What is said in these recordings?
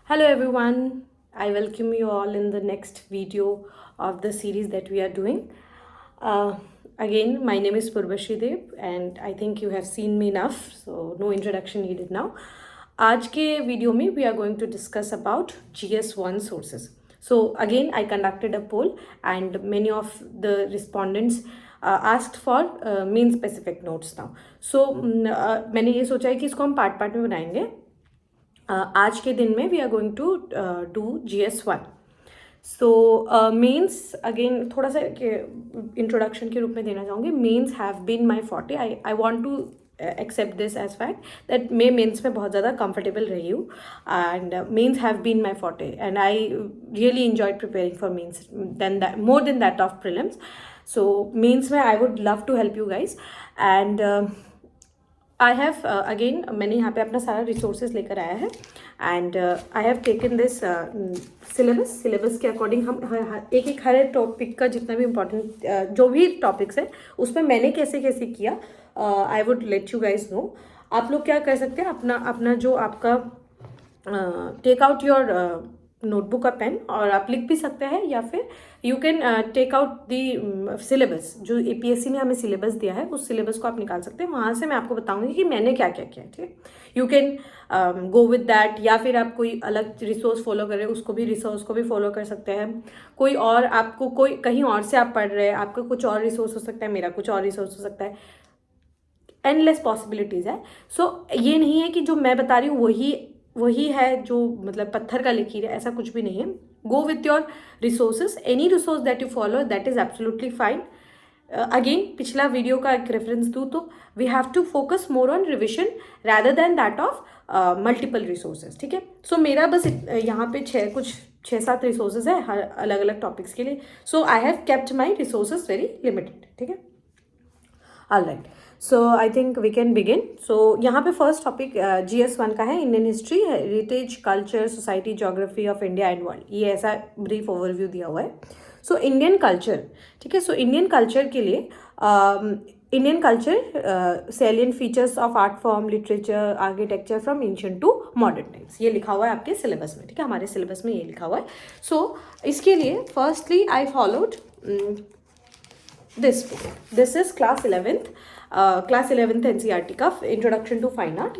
Hello everyone, I welcome you all in the next video of the series that we are doing. Again, my name is Purvashri Dev and I think you have seen me enough, so no introduction needed now. आज के video में we are going to discuss about GS1 sources. So again, I conducted a poll and many of the respondents asked for main specific notes now. So मैंने ये सोचा है कि इसको हम पार्ट में बनाएंगे. आज के दिन में we are going to do GS1. So mains again थोड़ा सा इंट्रोडक्शन के रूप में देना चाहूँगी. Mains have been my forte. I want to accept this as fact that मैं मेंस में बहुत ज़्यादा कंफर्टेबल रही हूँ and mains have been my forte and I really enjoyed preparing for mains then that more than that of prelims. So mains में I would love to help you guys and I have again मैंने यहाँ पे अपना सारा resources लेकर आया है and I have taken this syllabus के अकॉर्डिंग हम एक हर टॉपिक का जितना भी इम्पोर्टेंट जो भी टॉपिक्स है उसमें मैंने कैसे कैसे किया I would let you guys know. आप लोग क्या कर सकते हैं, अपना जो आपका टेक आउट योर नोटबुक का पेन और आप लिख भी सकते हैं या फिर you can take out the syllabus. जो APSC ने हमें सिलेबस दिया है उस सिलेबस को आप निकाल सकते हैं. वहाँ से मैं आपको बताऊंगी कि मैंने क्या क्या किया है. ठीक है, you can go with that. या फिर आप कोई अलग रिसोर्स फॉलो कर रहे हैं उसको भी फॉलो कर सकते हैं. कोई और आपको कोई कहीं और से आप पढ़ रहे हैं, आपका कुछ और रिसोर्स हो सकता है, मेरा कुछ और रिसोर्स हो सकता है. एंडलेस पॉसिबिलिटीज़ है. सो ये नहीं है कि जो मैं बता रही हूँ वही है जो मतलब पत्थर का लकीर है, ऐसा कुछ भी नहीं है. Go with your resources. Any resource that you follow that is absolutely fine. Again पिछला वीडियो का एक रेफरेंस दूँ तो we have to focus more on revision rather than that of multiple resources. ठीक है, सो मेरा बस यहाँ पे 6-7 रिसोर्सेज है हर अलग अलग टॉपिक्स के लिए. So I have kept my resources very limited. ठीक है, alright. So I think we can begin. So यहाँ पे फर्स्ट टॉपिक GS1 का है, Indian history, heritage, culture, society, geography of India and world. ये ऐसा ब्रीफ ओवरव्यू दिया हुआ है. सो इंडियन कल्चर. ठीक है, सो इंडियन कल्चर के लिए Indian culture salient features of art form, literature, architecture from ancient to modern times. ये लिखा हुआ है आपके सिलेबस में. ठीक है, हमारे सिलेबस में ये लिखा हुआ है. सो इसके लिए firstly I followed this book. This is class 11th NCERT का introduction to fine art.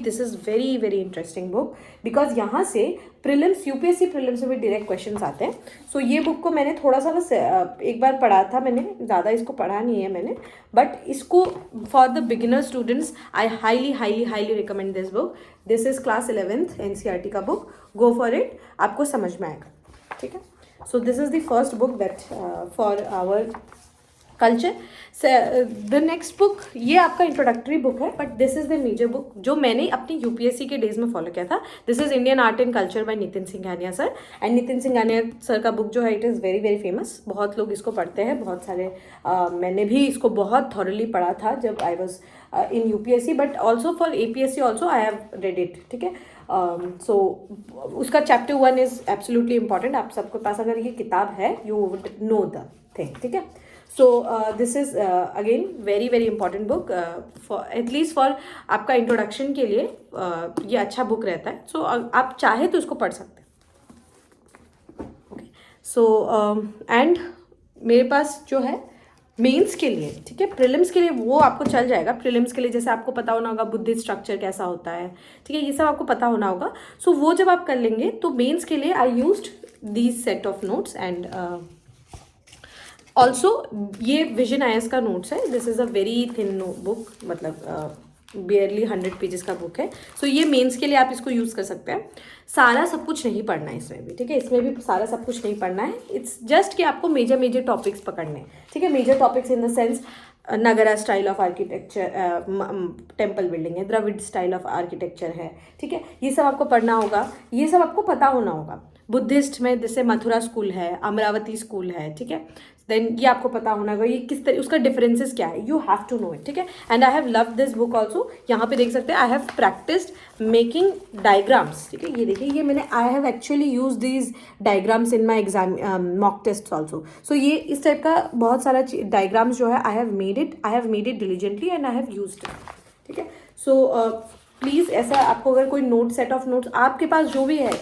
This is very very interesting book because यहाँ से प्रीलिम्स, UPSC प्रीलिम्स में भी डायरेक्ट क्वेश्चंस आते हैं. सो ये बुक को मैंने थोड़ा सा बस एक बार पढ़ा था, मैंने ज़्यादा इसको पढ़ा नहीं है मैंने, बट इसको for the beginner students I highly recommend this book. This is class 11th NCERT का बुक. गो फॉर इट, आपको समझ में आएगा. ठीक है, so this is the first book that for our culture. The next book, ये आपका introductory book है but this is the major book जो मैंने अपनी UPSC के डेज में फॉलो किया था. This is Indian art and culture by Nitin Singhania sir. And Nitin Singhania sir का बुक जो है it is very very famous. बहुत लोग इसको पढ़ते हैं, बहुत सारे मैंने भी इसको बहुत थॉरली पढ़ा था जब I was in UPSC, but also for APSC also I have read it. ठीक है, सो उसका चैप्टर 1 इज़ एब्सोल्युटली इंपॉर्टेंट. आप सबके पास अगर ये किताब है you would know the thing. ठीक है, so this is again very very important book for at least for आपका इंट्रोडक्शन के लिए. ये अच्छा बुक रहता है. सो आप चाहे तो इसको पढ़ सकते हैं. ओके, सो एंड मेरे पास जो है मेंस के लिए, ठीक है, प्रीलिम्स के लिए वो आपको चल जाएगा. प्रीलिम्स के लिए जैसे आपको पता होना होगा बुद्धिस्ट स्ट्रक्चर कैसा होता है. ठीक है, ये सब आपको पता होना होगा. सो वो जब आप कर लेंगे तो मेंस के लिए I used these set of notes and also ये विजन IAS का नोट्स है. This is a very thin book, मतलब बियरली 100 पेजेस का बुक है. सो ये मेंस के लिए आप इसको यूज़ कर सकते हैं. सारा सब कुछ नहीं पढ़ना है इसमें भी. ठीक है, इसमें भी सारा सब कुछ नहीं पढ़ना है. इट्स जस्ट कि आपको मेजर टॉपिक्स पकड़ने हैं. ठीक है, major topics in the sense Nagara style of architecture, temple building है, द्रविड स्टाइल ऑफ आर्किटेक्चर है. ठीक है, ये सब आपको पढ़ना होगा, ये सब आपको पता होना होगा. बुद्धिस्ट में जैसे मथुरा स्कूल है, अमरावती स्कूल है. ठीक है, देन ये आपको पता होना होगा ये किस तरह उसका डिफरेंसेस क्या है. You have to know it. ठीक है, and I have love this book also. यहाँ पे देख सकते हैं I have practised making diagrams. ठीक है, ये देखिए, ये मैंने I have actually use these diagrams in my exam mock test also. So ये इस टाइप का बहुत सारा डायग्राम्स जो है I have made it diligently and I have used it. ठीक है, सो प्लीज़ ऐसा आपको अगर कोई नोट सेट ऑफ नोट्स आपके पास जो भी है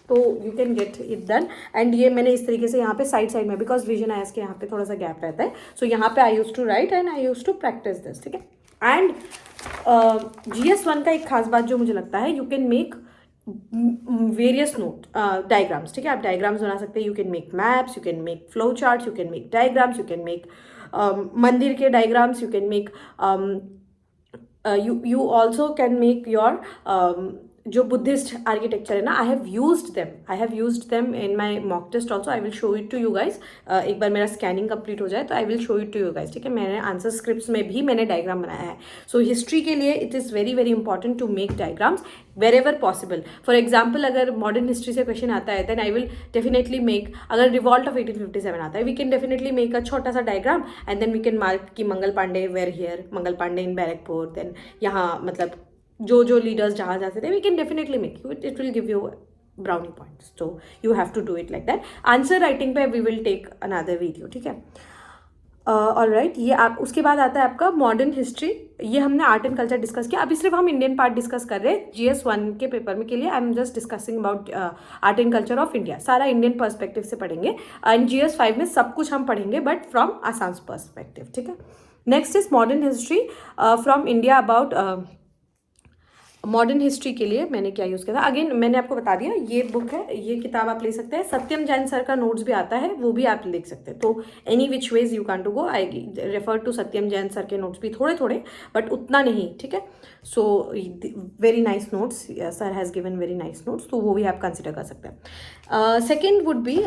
तो you can get it done. And ये मैंने इस तरीके से यहाँ पे साइड साइड में, बिकॉज विजन आयस के यहाँ पे थोड़ा सा गैप रहता है, सो यहाँ पे I use to write and I use to practise this, ठीक है। एंड GS1 का एक खास बात जो मुझे लगता है, you can make various note diagrams, ठीक है। आप डायग्राम्स बना सकते हैं, you can make maps, you can make flow charts, you can make diagrams, you can make मंदिर के diagrams, you can make you also can make your जो Buddhist architecture है ना, I have used them in my mock test also. I will show it to you guys. एक बार मेरा scanning complete हो जाए तो I will show it to you guys, ठीक है। मैंने आंसर स्क्रिप्ट्स में भी मैंने डायग्राम बनाया है। सो हिस्ट्री के लिए it is very very important to make diagrams wherever possible. For example, अगर मॉडर्न हिस्ट्री से क्वेश्चन आता है then I will definitely make, अगर रिवॉल्ट ऑफ 1857 आता है, we can definitely make a छोटा सा diagram and then we can mark कि Mangal Pandey were here, Mangal Pandey in Barrackpore, then यहाँ मतलब जो लीडर्स जहाँ जाते थे, we can definitely make you, it will give you brownie points. So you have to do it like that. Answer writing पे we will take another video, ठीक है। All right, ये आप, उसके बाद आता है आपका मॉडर्न हिस्ट्री। ये हमने आर्ट एंड कल्चर डिस्कस किया। अभी सिर्फ हम इंडियन पार्ट डिस्कस कर रहे हैं। GS1 के पेपर में के लिए I am just discussing about art and culture of India. सारा इंडियन पर्सपेक्टिव से पढ़ेंगे। एंड GS5 में सब कुछ हम पढ़ेंगे बट फ्रॉम आसाम पर्सपेक्टिव, ठीक है। Next is modern history from India. About modern history के लिए मैंने क्या यूज़ किया था, अगेन मैंने आपको बता दिया, ये बुक है, ये किताब आप ले सकते हैं। सत्यम जैन सर का नोट्स भी आता है, वो भी आप लिख सकते हैं। तो any which ways you can to go, I refer to Satyam Jain sir के नोट्स भी थोड़े थोड़े, बट उतना नहीं, ठीक है। So very nice notes, sir has given very nice notes, तो वो भी आप कंसिडर कर सकते हैं। Second would be,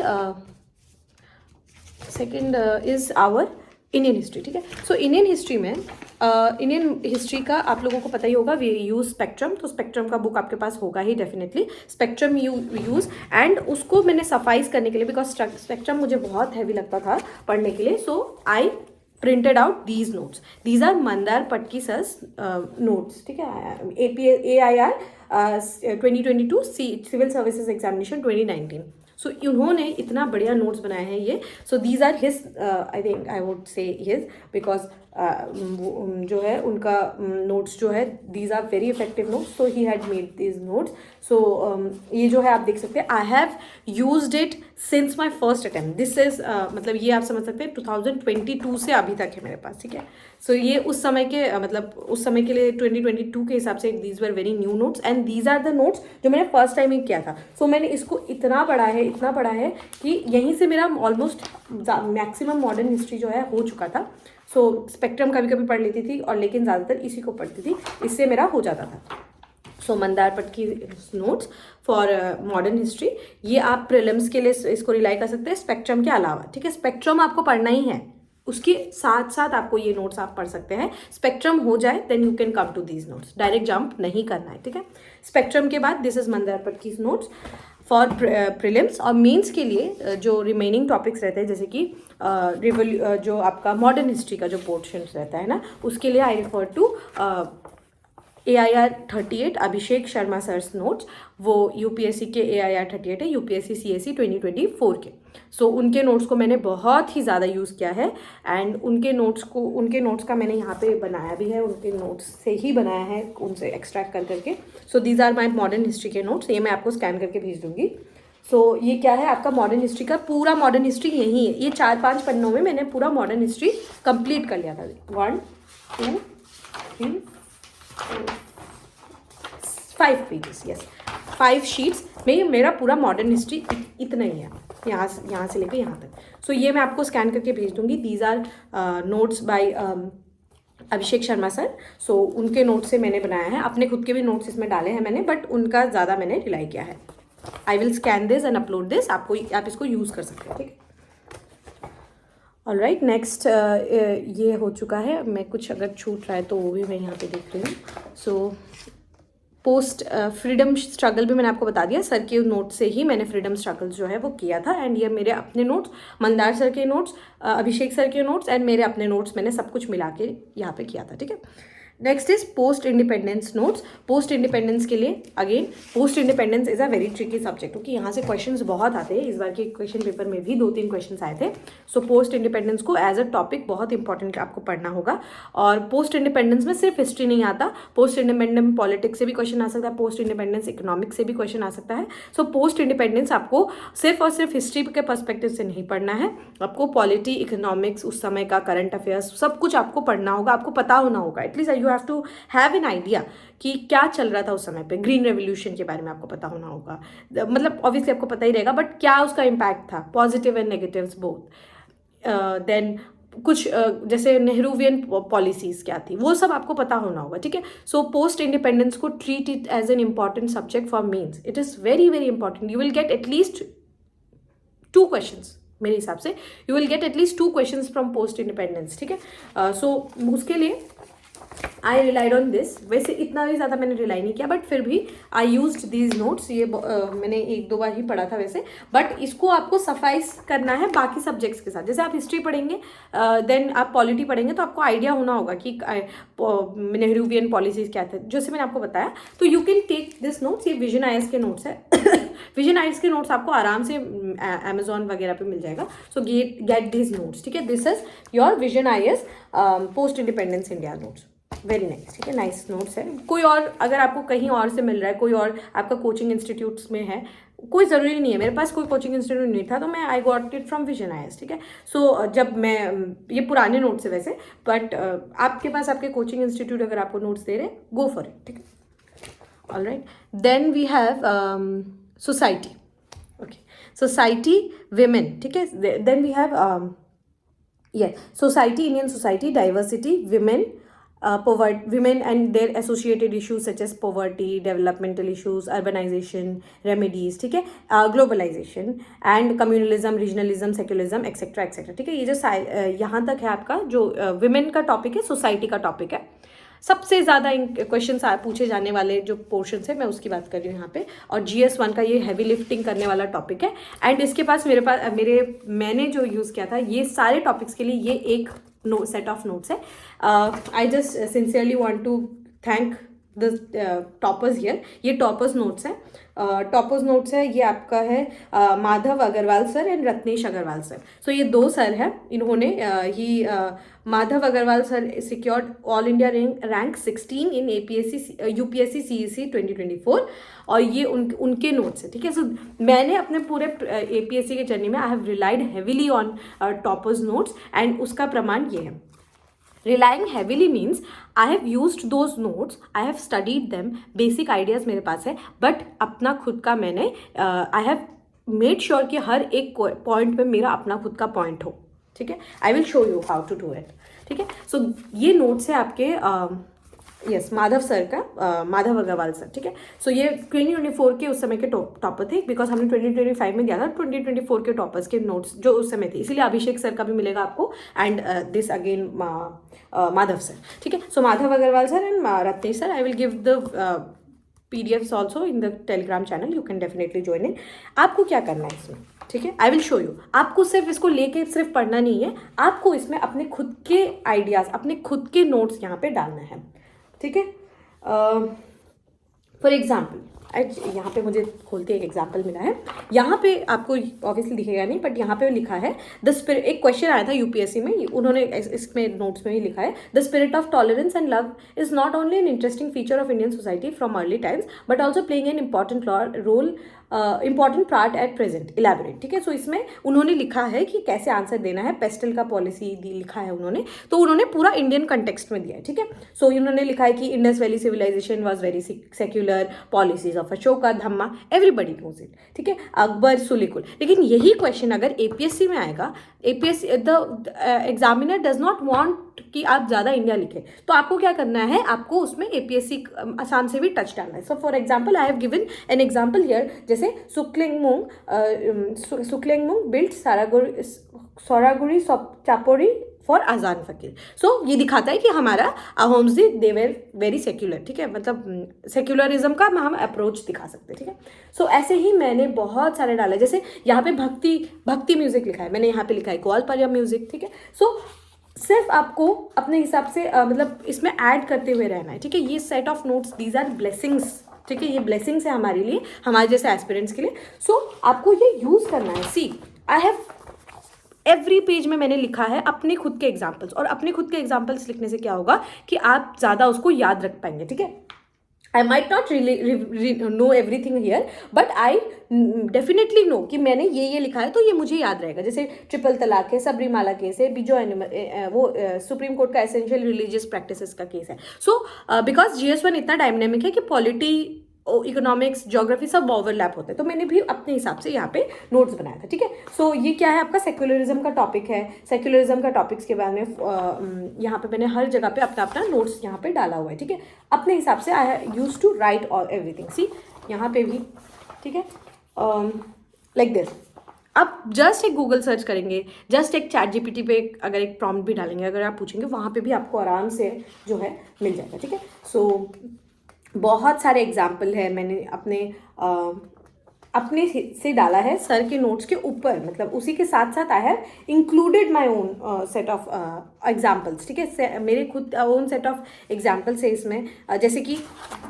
second is our Indian history, ठीक है। सो इंडियन हिस्ट्री में, इंडियन हिस्ट्री का आप लोगों को पता ही होगा, वी यूज़ स्पेक्ट्रम। तो स्पेक्ट्रम का बुक आपके पास होगा ही डेफिनेटली। स्पेक्ट्रम यूज़, एंड उसको मैंने सफाइज करने के लिए, बिकॉज स्पेक्ट्रम मुझे बहुत हैवी लगता था पढ़ने के लिए, so I printed out these notes. These are Mandar Patki sir's notes, ठीक है। AIR 2022 civil services examination 2019। So उन्होंने इतना बढ़िया नोट्स बनाए हैं ये। So these are his, I think I would say his, because जो है उनका नोट्स जो है, these are very effective notes, so he had made these notes. So ये जो है आप देख सकते हैं, I have used it since my first attempt. This is मतलब ये आप समझ सकते हैं 2022 से अभी तक है मेरे पास, ठीक है। सो ये उस समय के मतलब उस समय के लिए 2022 के हिसाब से these were very new notes, and these are the notes जो मैंने फर्स्ट टाइम ही किया था। सो मैंने इसको इतना पढ़ा है कि यहीं से मेरा ऑलमोस्ट मैक्सिमम मॉडर्न हिस्ट्री जो है हो चुका था। सो स्पेक्ट्रम कभी कभी पढ़ लेती थी, और लेकिन ज़्यादातर इसी को पढ़ती थी, इससे मेरा हो जाता था। सो मंदार पटकी नोट्स फॉर मॉडर्न हिस्ट्री, ये आप प्रीलिम्स के लिए इसको रिलाई कर सकते हैं स्पेक्ट्रम के अलावा, ठीक है। स्पेक्ट्रम आपको पढ़ना ही है, उसके साथ साथ आपको ये नोट्स आप पढ़ सकते हैं। स्पेक्ट्रम हो जाए then you can come to these notes, direct jump नहीं करना है, ठीक है। स्पेक्ट्रम के बाद दिस इज मंदार पटकी नोट्स फॉर प्रीलिम्स। और मेंस के लिए जो रिमेनिंग टॉपिक्स रहते हैं, जैसे कि जो आपका मॉडर्न हिस्ट्री का जो पोर्शन रहता है ना, उसके लिए I refer to AIR 38 Abhishek Sharma sir's notes. वो UPSC के AIR 38 है, UPSC CSE 2024 के। सो उनके नोट्स को मैंने बहुत ही ज़्यादा यूज़ किया है, एंड उनके नोट्स का मैंने यहाँ पे बनाया भी है, उनके नोट्स से ही बनाया है, उनसे एक्सट्रैक्ट कर करके। So these are my modern history के नोट्स, ये मैं आपको स्कैन करके भेज दूँगी। सो ये क्या है आपका मॉडर्न हिस्ट्री का पूरा मॉडर्न हिस्ट्री यही है। ये 4-5 पन्नों में मैंने पूरा मॉडर्न हिस्ट्री कंप्लीट कर लिया था। 1 2 3 5 पेजेस, यस 5 शीट्स में मेरा पूरा मॉडर्न हिस्ट्री इतना ही है, यहाँ से लेकर यहाँ तक। सो ये मैं आपको स्कैन करके भेज दूँगी। These are notes by Abhishek Sharma sir. So उनके नोट्स से मैंने बनाया है, अपने खुद के भी नोट्स इसमें डाले हैं मैंने, बट उनका ज़्यादा मैंने रिलाई किया है। आई will scan this and upload this, आप इसको यूज़ कर सकते हैं, ठीक है। ऑलराइट, नेक्स्ट ये हो चुका है। मैं कुछ अगर छूट रहा है तो वो भी मैं यहाँ पे देख रही हूँ। सो पोस्ट फ्रीडम स्ट्रगल भी मैंने आपको बता दिया, सर के नोट से ही मैंने फ्रीडम स्ट्रगल जो है वो किया था। एंड ये मेरे अपने नोट्स, मंदार सर के नोट्स, अभिषेक सर के नोट्स एंड मेरे अपने नोट्स, मैंने सब कुछ मिला के यहाँ पे किया था, ठीक है। Next is post independence notes. Post independence के लिए again post independence is a very tricky subject, क्योंकि यहाँ से क्वेश्चंस बहुत आते हैं। इस बार के क्वेश्चन पेपर में भी 2-3 क्वेश्चंस आए थे। सो पोस्ट इंडिपेंडेंस को एज अ टॉपिक बहुत इंपॉर्टेंट आपको पढ़ना होगा। और पोस्ट इंडिपेंडेंस में सिर्फ हिस्ट्री नहीं आता, पोस्ट इंडिपेंडेंस पॉलिटिक्स से भी क्वेश्चन आ सकता है, पोस्ट इंडिपेंडेंस इकोनॉमिक्स से भी क्वेश्चन आ सकता है। सो पोस्ट इंडिपेंडेंस आपको सिर्फ और सिर्फ हिस्ट्री के पर्सपेक्टिव से नहीं पढ़ना है, आपको पॉलिटी, इकोनॉमिक्स, उस समय का करंट अफेयर्स सब कुछ आपको पढ़ना होगा, आपको पता होना होगा। At least you have to have an idea कि क्या चल रहा था उस समय पे। ग्रीन रेवोल्यूशन के बारे में आपको पता होना होगा, मतलब ऑब्वियसली आपको पता ही रहेगा, बट क्या उसका इम्पैक्ट था, positive and negatives both. Then कुछ जैसे नेहरूवियन पॉलिसीज क्या थी, वो सब आपको पता होना होगा, ठीक है। सो पोस्ट इंडिपेंडेंस को treat it as an important subject for mains. It is very very important. You will get at least 2 questions, मेरे हिसाब से you will get at least 2 questions from post independence, ठीक है। सो उसके लिए आई रिलाइड ऑन दिस। वैसे इतना भी ज़्यादा मैंने रिलाई नहीं किया, बट फिर भी आई यूज्ड दीज नोट्स। ये मैंने 1-2 बार ही पढ़ा था वैसे, बट इसको आपको सफाइस करना है बाकी सब्जेक्ट्स के साथ। जैसे आप हिस्ट्री पढ़ेंगे, देन आप पॉलिटी पढ़ेंगे, तो आपको आइडिया होना होगा कि नेहरूवियन पॉलिसीज क्या थे, जैसे मैंने आपको बताया। तो you can take this notes. ये विजन आईएएस के नोट्स है। विजन आईएएस के नोट्स आपको आराम से अमेजॉन वगैरह पे मिल जाएगा। सो गेट दिस नोट्स, ठीक है। This is your vision IAS post independence India notes. Very nice, ठीक है, नाइस नोट्स है। कोई और अगर आपको कहीं और से मिल रहा है, कोई और आपका कोचिंग इंस्टीट्यूट्स में है, कोई ज़रूरी नहीं है। मेरे पास कोई कोचिंग इंस्टीट्यूट नहीं था, तो मैं I got it from vision IAS, ठीक है। सो जब मैं ये पुराने नोट्स है वैसे, बट आपके पास आपके कोचिंग इंस्टीट्यूट अगर आपको नोट्स दे रहे, गो फॉर इट, ठीक है। All right, then we have society. Okay, society women, ठीक है। Then we have society, Indian society, diversity, women, women and their associated issues such as poverty, developmental issues, urbanization, remedies, ठीक है, globalization and communalism, regionalism, secularism, etc etc, ठीक है। ये जो यहाँ तक है आपका जो women का टॉपिक है, सोसाइटी का टॉपिक है। सबसे ज़्यादा क्वेश्चन पूछे जाने वाले जो पोर्शन है, मैं उसकी बात कर रही हूँ यहाँ पे। और GS1 का ये हैवी लिफ्टिंग करने वाला टॉपिक है। एंड इसके पास मैंने जो यूज़ किया था, ये सारे टॉपिक्स के लिए ये एक सेट ऑफ नोट्स है। I just sincerely want to thank the toppers here. ये टॉपर्स नोट्स हैं। टॉपर्स नोट्स है, ये आपका है Madhav Agarwal sir and Ratnesh Agarwal sir. So ये 2 सर हैं। इन्होंने Madhav Agarwal sir secured all India rank 16 in UPSC CEC 2024, और ये उनके नोट्स हैं, ठीक है। सो मैंने अपने पूरे APSC के जर्नी में I have relied heavily on toppers notes, and उसका प्रमाण ये है। Relying heavily means I have used those notes, I have studied them, basic ideas मेरे पास है, but अपना खुद का मैंने I have made sure कि हर एक पॉइंट पे मेरा अपना खुद का पॉइंट हो, ठीक है। I will show you how to do it, ठीक है। सो ये नोट्स है आपके यस माधव सर का, माधव अग्रवाल सर, ठीक है। सो ये 2024 के उस समय के टॉपर थे, बिकॉज हमने 2025 में दिया था 2024 के टॉपर्स के नोट्स जो उस समय थे, इसीलिए अभिषेक सर का भी मिलेगा आपको, and this again Madhav sir, ठीक है। So Madhav Agarwal sir and Ratnesh sir, I will give the PDFs also in the Telegram channel, you can definitely join in. आपको क्या करना है इसमें, ठीक है, आई विल शो यू। आपको सिर्फ इसको लेके सिर्फ पढ़ना नहीं है, आपको इसमें अपने खुद के आइडियाज़, अपने खुद के नोट्स यहाँ पे डालना है, ठीक है। फॉर एग्जाम्पल, यहाँ पे मुझे खोलते एक एग्जाम्पल मिला है। यहाँ पे आपको ऑब्वियसली दिखेगा नहीं, बट यहाँ पे लिखा है द स्पिरिट। एक क्वेश्चन आया था UPSC में, उन्होंने इसमें नोट्स में ही लिखा है the spirit of tolerance and love is not only an interesting feature of Indian society from early times but also playing an important part at present, elaborate, ठीक है। सो इसमें उन्होंने लिखा है कि कैसे आंसर देना है, पेस्टल का पॉलिसी लिखा है उन्होंने, तो उन्होंने पूरा इंडियन कंटेक्स्ट में दिया है, ठीक है। सो उन्होंने लिखा है कि Indus Valley Civilization was very secular, policies of Ashoka, Dhamma, everybody knows it, ठीक है, अकबर, सुलेकुल। लेकिन यही क्वेश्चन अगर APSC में आएगा, APSC the examiner does not want कि आप ज़्यादा इंडिया लिखें, तो आपको क्या करना है, आपको उसमें APSC आसाम से भी टच डालना है। So for example I have given an example here, जैसे सुक्लेंगमुंग बिल्ट सोरागुरी चापोरी फॉर आजान फकीर। सो ये दिखाता है कि हमारा Ahoms they were very secular, ठीक है, मतलब सेक्युलरिज्म का हम अप्रोच दिखा सकते हैं, ठीक है। सो ऐसे ही मैंने बहुत सारे डाले, जैसे यहाँ पे भक्ति म्यूजिक लिखा है, मैंने यहाँ पे लिखा है ग्वालपालिया म्यूजिक, ठीक है। सो सिर्फ आपको अपने हिसाब से मतलब इसमें ऐड करते हुए रहना है, ठीक है। ये set of notes, these are blessings, ठीक है, ये ब्लेसिंग्स है हमारे लिए, हमारे जैसे एस्पिरेंट्स के लिए। सो आपको ये यूज करना है। सी आई हैव एवरी पेज में मैंने लिखा है अपने खुद के एग्जाम्पल्स, और अपने खुद के एग्जाम्पल्स लिखने से क्या होगा कि आप ज़्यादा उसको याद रख पाएंगे, ठीक है। I might not really know everything here, but I definitely know कि मैंने ये लिखा है तो ये मुझे याद रहेगा। जैसे ट्रिपल तलाक है, सबरीमाला केस है, बीजो एनिमल, वो सुप्रीम कोर्ट का एसेंशियल रिलीजियस प्रैक्टिसेस का केस है। सो बिकॉज GS1 इतना डायनेमिक है कि पॉलिटी, इकोनॉमिक्स, ज्योग्राफी सब ओवरलैप होते हैं, तो मैंने भी अपने हिसाब से यहाँ पे नोट्स बनाया था, ठीक है। सो ये क्या है, आपका सेक्युलरिज्म का टॉपिक है। सेक्युलरिज्म का टॉपिक्स के बारे में यहाँ पे मैंने हर जगह पे अपना अपना नोट्स यहाँ पे डाला हुआ है, ठीक है, अपने हिसाब से। I use to write all everything. See यहाँ पे भी, ठीक है, लाइक दिस। आप जस्ट एक गूगल सर्च करेंगे, जस्ट एक चैट GPT पे अगर एक प्रॉम्प्ट भी डालेंगे, अगर आप पूछेंगे, वहाँ पे भी आपको आराम से जो है मिल जाएगा, ठीक है। सो बहुत सारे एग्जाम्पल है मैंने अपने से डाला है सर के नोट्स के ऊपर, मतलब उसी के साथ साथ I have included my own set of examples, ठीक है। मेरे खुद ओन सेट ऑफ एग्जाम्पल्स है इसमें, जैसे कि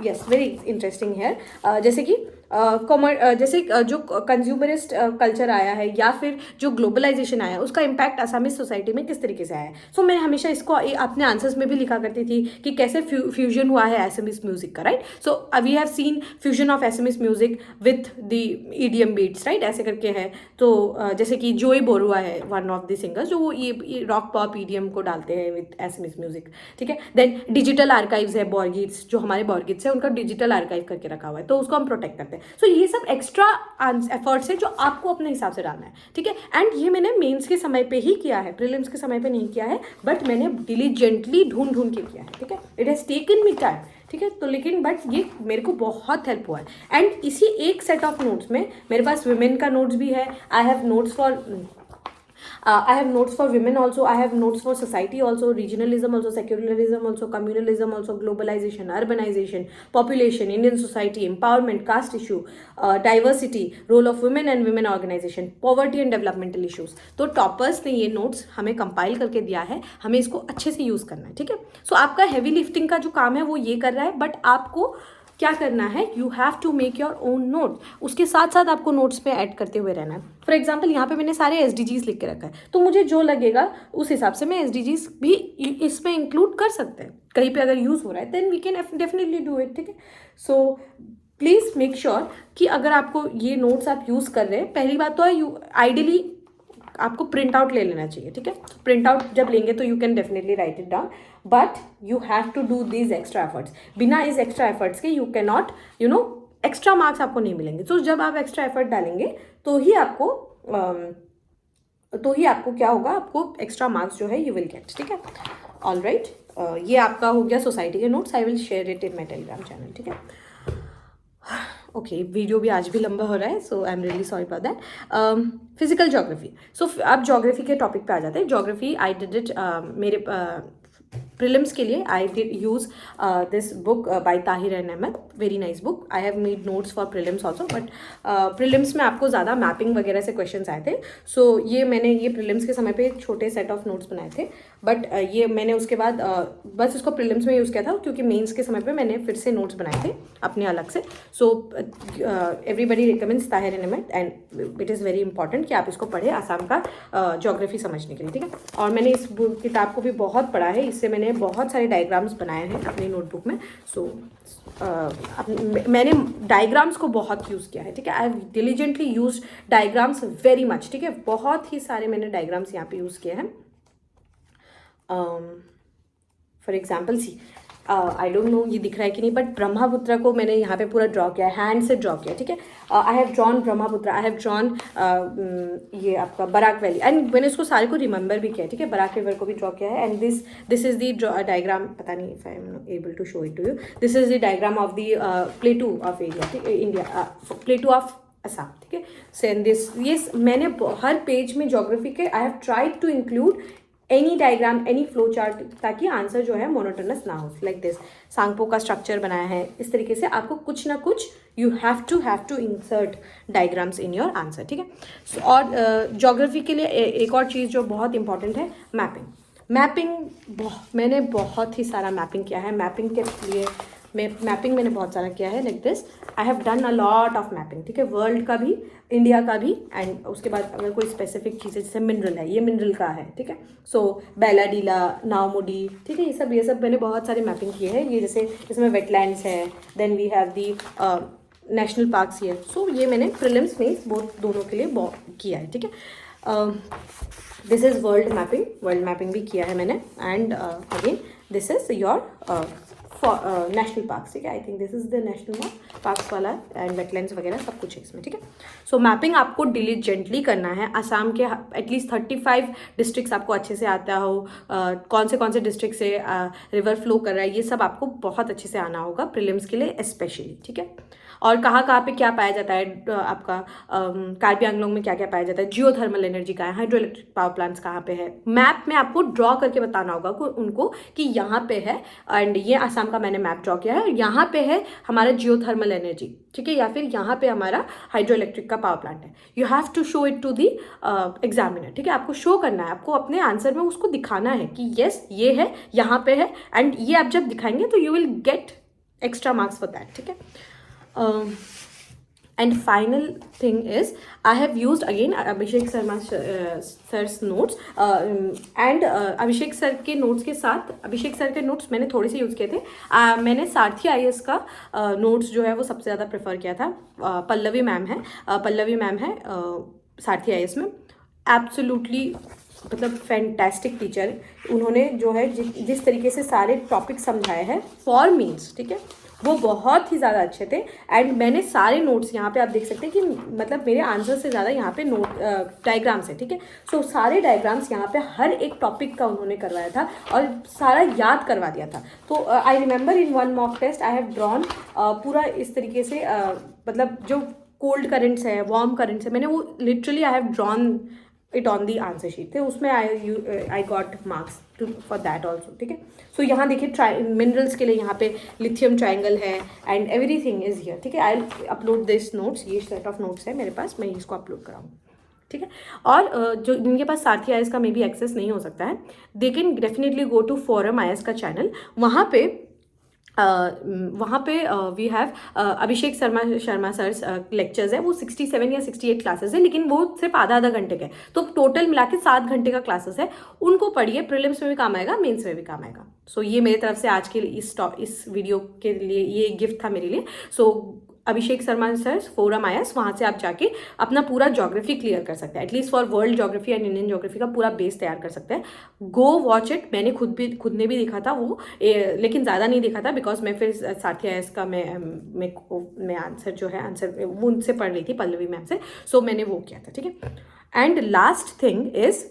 यस वेरी इंटरेस्टिंग है, जैसे कि जैसे जो कंज्यूमरिस्ट कल्चर आया है या फिर जो ग्लोबलाइजेशन आया है, उसका इम्पैक्ट असमीज सोसाइटी में किस तरीके से आया है। सो मैं हमेशा इसको अपने आंसर्स में भी लिखा करती थी कि कैसे फ्यूजन हुआ है असमीज म्यूजिक का, right. So we have seen fusion of Assamese music with the EDM beats, right, ऐसे करके है। तो जैसे कि जोई बोरुआ है वन ऑफ द सिंगर्स, जो वो ये रॉक पॉप EDM को डालते हैं विथ असमीज म्यूजिक, ठीक है। देन डिजिटल आर्काइव्स है, बॉर्गिट्स, जो हमारे बॉर्गिट्स है उनका डिजिटल आर्काइव करके रखा हुआ है, तो उसको हम प्रोटेक्ट करते हैं। सो ये सब एक्स्ट्रा एफर्ट्स है जो आपको अपने हिसाब से डालना है, ठीक है। एंड ये मैंने मेंस के समय पे ही किया है, प्रीलिम्स के समय पे नहीं किया है, बट मैंने डिलीजेंटली ढूंढ के किया है, ठीक है। It has taken me time, ठीक है। तो लेकिन बट ये मेरे को बहुत हेल्प हुआ है। एंड इसी एक सेट ऑफ नोट्स में मेरे पास वुमेन का नोट्स भी है। I have notes for women also. I have notes for society also, regionalism also, secularism also, communalism also, globalization, urbanization, population, Indian society, empowerment, caste issue, diversity, role of women and women organization, poverty and developmental issues. तो toppers ने ये notes हमें compile करके दिया है, हमें इसको अच्छे से यूज़ करना है, ठीक है। सो आपका हैवी लिफ्टिंग का जो काम है वो ये कर रहा है, बट आपको क्या करना है, you have to make your own note. उसके साथ साथ आपको नोट्स पे ऐड करते हुए रहना है। फॉर एग्जाम्पल यहाँ पे मैंने सारे SDGs लिख के रखा है, तो मुझे जो लगेगा उस हिसाब से मैं SDGs भी इसमें इंक्लूड कर सकते हैं। कहीं पे अगर यूज़ हो रहा है then we can definitely do it, ठीक है। सो प्लीज़ मेक श्योर कि अगर आपको ये नोट्स आप यूज़ कर रहे हैं, पहली बात तो है आइडियली आपको प्रिंट आउट ले लेना चाहिए, ठीक है। प्रिंट आउट जब लेंगे तो you can definitely write it down, but you have to do these extra efforts. बिना इस एक्स्ट्रा एफर्ट्स के you can not, extra marks आपको नहीं मिलेंगे। तो जब आप एक्स्ट्रा एफर्ट डालेंगे तो ही आपको क्या होगा, आपको एक्स्ट्रा मार्क्स जो है यू विल गेट, ठीक है। ऑल राइट, ये आपका हो गया सोसाइटी के notes. I will share it in my Telegram channel, ठीक है। ओके, वीडियो भी आज भी लंबा हो रहा है, so I am really sorry for that. Physical geography, so अब ज्योग्राफी के टॉपिक पे आ जाते हैं। ज्योग्राफी आई डिड इट मेरे प्रीलिम्स के लिए। I did use this book by Tahir and Ahmed, very nice book. I have made notes for prelims also, but prelims में आपको ज़्यादा मैपिंग वगैरह से क्वेश्चंस आए थे। सो मैंने ये प्रीलिम्स के समय पे छोटे सेट ऑफ नोट्स बनाए थे, बट ये मैंने उसके बाद बस इसको प्रीलिम्स में यूज़ किया था, क्योंकि मेंस के समय पे मैंने फिर से नोट्स बनाए थे अपने अलग से। So everybody recommends Tahir and Ahmad, and it is very important कि आप इसको पढ़ें आसाम का ज्योग्राफी समझने के लिए, ठीक है। और मैंने इस किताब को भी बहुत पढ़ा है, इससे मैंने बहुत सारे डायग्राम्स बनाए हैं अपनी नोटबुक में। सो मैंने डायग्राम्स को बहुत यूज़ किया है, ठीक है। I have diligently use diagrams very much, ठीक है। बहुत ही सारे मैंने डायग्राम्स यहाँ पे यूज़ किए हैं। For example see, I don't know ये दिख रहा है कि नहीं, बट ब्रह्मपुत्र को मैंने यहाँ पे पूरा ड्रॉ किया है, हैंड से ड्रॉ किया, ठीक है। I have drawn Brahmaputra, I have drawn ये आपका बराक वैली, एंड मैंने उसको सारे को रिमेंबर भी किया, ठीक है। बराक रिवर को भी ड्रॉ किया है, and this is the diagram, पता नहीं if I am able to show it to you, this is the diagram of the plateau of area, ठीक है, इंडिया, प्लेटू ऑफ असम, ठीक है। सेंड दिस, ये मैंने हर पेज में ज्योग्राफी के I have tried to include any diagram, any flow chart, ताकि answer जो है मोनोटोनस ना हो। लाइक दिस सांगपो का स्ट्रक्चर बनाया है, इस तरीके से आपको कुछ ना कुछ you have to insert diagrams in your answer, ठीक है। और ज्योग्राफी के लिए एक और चीज़ जो बहुत इंपॉर्टेंट है, मैपिंग। मैपिंग मैंने बहुत ही सारा मैपिंग किया है। मैपिंग के लिए मैपिंग मैंने बहुत सारा किया है। Like this I have done a lot of mapping, ठीक है, वर्ल्ड का भी, इंडिया का भी, एंड उसके बाद अगर कोई स्पेसिफिक चीज़ है, जैसे मिनरल है, ये मिनरल का है, ठीक है। सो बैलाडीला, नावमुडी, ठीक है, ये सब मैंने बहुत सारे मैपिंग किए हैं। ये जैसे इसमें वेटलैंड्स है, then we have the national parks here. So ये मैंने प्रीलिम्स में बोथ दोनों के लिए किया है, ठीक है। दिस इज़ वर्ल्ड मैपिंग भी किया है मैंने। And again this is your national parks, ठीक है। आई think this is the national parks वाला, एंड वेटलैंड्स वगैरह सब कुछ है इसमें, ठीक है। सो मैपिंग आपको डिलीजेंटली करना है। असम के एटलीस्ट 35 डिस्ट्रिक्ट्स आपको अच्छे से आता हो, कौन से डिस्ट्रिक्ट से रिवर फ्लो कर रहा है, ये सब आपको बहुत अच्छे से आना होगा प्रीलिम्स के लिए स्पेशली, ठीक है। और कहाँ पे क्या पाया जाता है, आपका कार्बी आंगलोंग में क्या क्या पाया जाता है, जियो थर्मल एनर्जी कहाँ है, हाइड्रो इलेक्ट्रिक पावर प्लांट्स कहाँ पे है, मैप में आपको ड्रॉ करके बताना होगा उनको कि यहाँ पे है, एंड ये असम का मैंने मैप ड्रॉ किया है, यहाँ पे है हमारा जियो थर्मल एनर्जी, ठीक है, या फिर यहाँ पे हमारा हाइड्रो इलेक्ट्रिक का पावर प्लांट है। You have to show it to the examiner, ठीक है। आपको शो करना है, आपको अपने आंसर में उसको दिखाना है कि येस ये है, यहाँ पे है, एंड ये आप जब दिखाएंगे तो you will get extra marks for that, ठीक है। And final thing is I have used again Abhishek Sharma sir's notes, and Abhishek sir के नोट्स के साथ, अभिषेक सर के नोट्स मैंने थोड़े से यूज़ किए थे। मैंने सारथी IAS का नोट्स जो है वो सबसे ज़्यादा प्रेफर किया था। पल्लवी मैम है सारथी IAS में, एब्सोल्युटली मतलब फैंटास्टिक टीचर। उन्होंने जो है जिस तरीके से सारे टॉपिक समझाए हैं फॉर मीन्स, ठीक है, वो बहुत ही ज़्यादा अच्छे थे। एंड मैंने सारे नोट्स यहाँ पे आप देख सकते हैं कि मतलब मेरे आंसर से ज़्यादा यहाँ पे नोट डायग्राम्स है, ठीक है। सो सारे डायग्राम्स यहाँ पे हर एक टॉपिक का उन्होंने करवाया था और सारा याद करवा दिया था। तो I remember in one mock test I have drawn पूरा इस तरीके से मतलब जो कोल्ड करेंट्स है, वार्म करेंट्स है, मैंने वो literally I have drawn it on the answer sheet थे, उसमें I got marks for that also, ठीक है। सो यहाँ देखिए मिनरल्स के लिए यहाँ पे लिथियम ट्राइंगल है एंड एवरीथिंग इज हियर, ठीक है। आई अपलोड दिस नोट्स, ये सेट ऑफ नोट्स है मेरे पास, मैं इसको अपलोड कराऊँ, ठीक है। और जो जिनके पास सारथी IAS का मे भी एक्सेस नहीं हो सकता है, they can definitely go to forum IAS का चैनल। वहाँ पे we have Abhishek Sharma sir's lectures है, वो 67 या 68 क्लासेस है, लेकिन वो सिर्फ आधा घंटे के, तो टोटल मिला के 7 घंटे का क्लासेस है। उनको पढ़िए, प्रीलिम्स में भी काम आएगा, मेंस में भी काम आएगा। सो ये मेरी तरफ से आज के इस वीडियो के लिए ये गिफ्ट था मेरे लिए। सो अभिषेक शर्मा सर फोरम IAS, वहाँ से आप जाके अपना पूरा ज्योग्राफी क्लियर कर सकते हैं, at least for world geography and Indian geography का पूरा बेस तैयार कर सकते हैं। गो वॉच इट, मैंने खुद ने भी देखा था वो, लेकिन ज़्यादा नहीं देखा था बिकॉज मैं फिर सारथी IAS का मैं आंसर जो है वो उनसे पढ़ रही थी, पल्लवी मैम से। सो मैंने वो किया था, ठीक है। And last thing is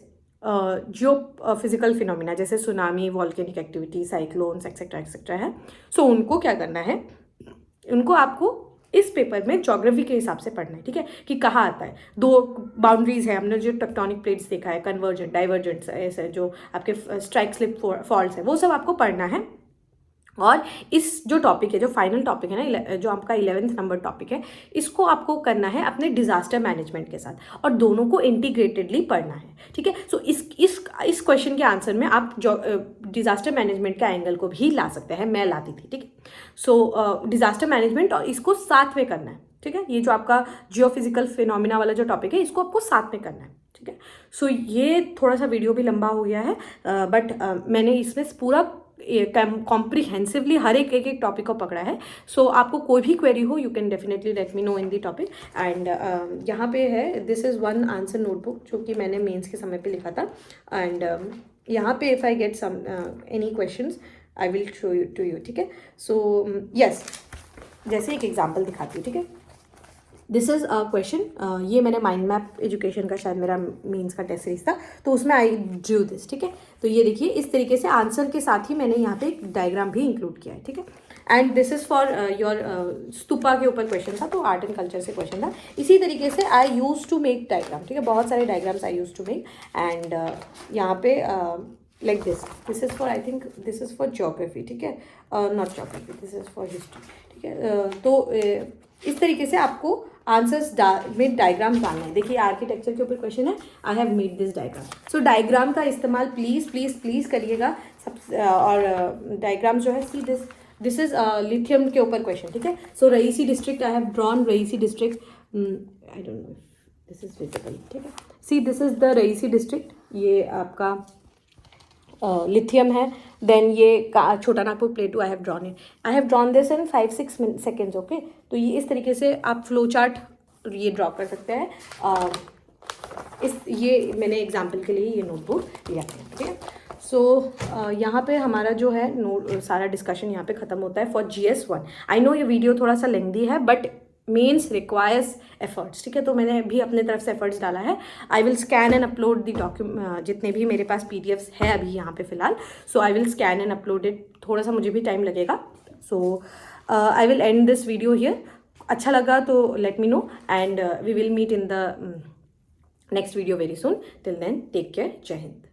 geophysical phenomena, जैसे tsunami, volcanic activity, cyclones etcetera है। सो उनको क्या करना है, उनको आपको इस पेपर में ज्योग्राफी के हिसाब से पढ़ना है, ठीक है, कि कहाँ आता है। 2 बाउंड्रीज है, हमने जो टेक्टोनिक प्लेट्स देखा है, कन्वर्जेंट, डाइवर्जेंट, ऐसे जो आपके स्ट्राइक स्लिप फॉल्ट्स है, वो सब आपको पढ़ना है। और इस जो टॉपिक है, जो फाइनल टॉपिक है ना, जो आपका 11th नंबर टॉपिक है, इसको आपको करना है अपने डिजास्टर मैनेजमेंट के साथ, और दोनों को इंटीग्रेटेडली पढ़ना है, ठीक है। सो इस क्वेश्चन के आंसर में आप जो डिजास्टर मैनेजमेंट का एंगल को भी ला सकते हैं, मैं लाती थी, ठीक है। सो डिजास्टर मैनेजमेंट और इसको साथ में करना है, ठीक है। ये जो आपका जियोफिजिकल फिनोमिना वाला जो टॉपिक है, इसको आपको साथ में करना है, ठीक है। सो ये थोड़ा सा वीडियो भी लंबा हो गया है, बट मैंने इसमें पूरा कॉम्प्रिहेंसिवली हर एक टॉपिक को पकड़ा है। सो आपको कोई भी क्वेरी हो, you can definitely let me no in the topic. And यहाँ पे है, this is one answer notebook जो कि मैंने मेंस के समय पे लिखा था। एंड यहाँ पे if I get some any questions I will show you to you, ठीक है। सो यस, जैसे एक एग्जाम्पल दिखाती हूँ, ठीक है। दिस इज़ अ क्वेश्चन, ये मैंने माइंड मैप एजुकेशन का शायद मेरा मीन्स का टेस्ट सीरीज था, तो उसमें आई ड्रू दिस, ठीक है। तो ये देखिए, इस तरीके से आंसर के साथ ही मैंने यहाँ पे एक डायग्राम भी इंक्लूड किया है, ठीक है। And this is for your stupa के ऊपर क्वेश्चन था, तो आर्ट एंड कल्चर से क्वेश्चन था। इसी तरीके से I use to make diagram, ठीक है, बहुत सारे diagrams I use to make. And यहाँ पे like this is for, I think this is for geography, ठीक है, not geography, this is for history, ठीक है। तो इस तरीके से आपको आंसर्स में डायग्राम डालना है। देखिए आर्किटेक्चर के ऊपर क्वेश्चन है, I have made this diagram. So diagram का इस्तेमाल प्लीज़ प्लीज़ प्लीज़ करिएगा सब। और डायग्राम जो है, सी दिस इज लिथियम के ऊपर क्वेश्चन, ठीक है। So Reasi district, I have drawn Reasi district, I don't know this is visible, ठीक है। See this is the Reasi district, ये आपका लिथियम है। देन ये Chota Nagpur plateau, I have drawn this in 5-6 seconds, okay. तो ये इस तरीके से आप फ्लो चार्ट ये ड्रॉ कर सकते हैं। ये मैंने एग्जाम्पल के लिए ये नोटबुक लिया है, ठीक है। सो यहाँ पे हमारा जो है सारा डिस्कशन यहाँ पे ख़त्म होता है फॉर GS1। आई नो ये वीडियो थोड़ा सा लेंदी है, बट मेंस रिक्वायर्स एफर्ट्स, ठीक है। तो मैंने भी अपने तरफ से एफर्ट्स डाला है। आई will scan and upload the document, जितने भी मेरे पास PDFs है अभी यहाँ पे फिलहाल। So I will scan and upload it, थोड़ा सा मुझे भी टाइम लगेगा। So I will end this video here. अच्छा लगा तो let me know, and we will meet in the next video very soon. Till then take care, Jai Hind.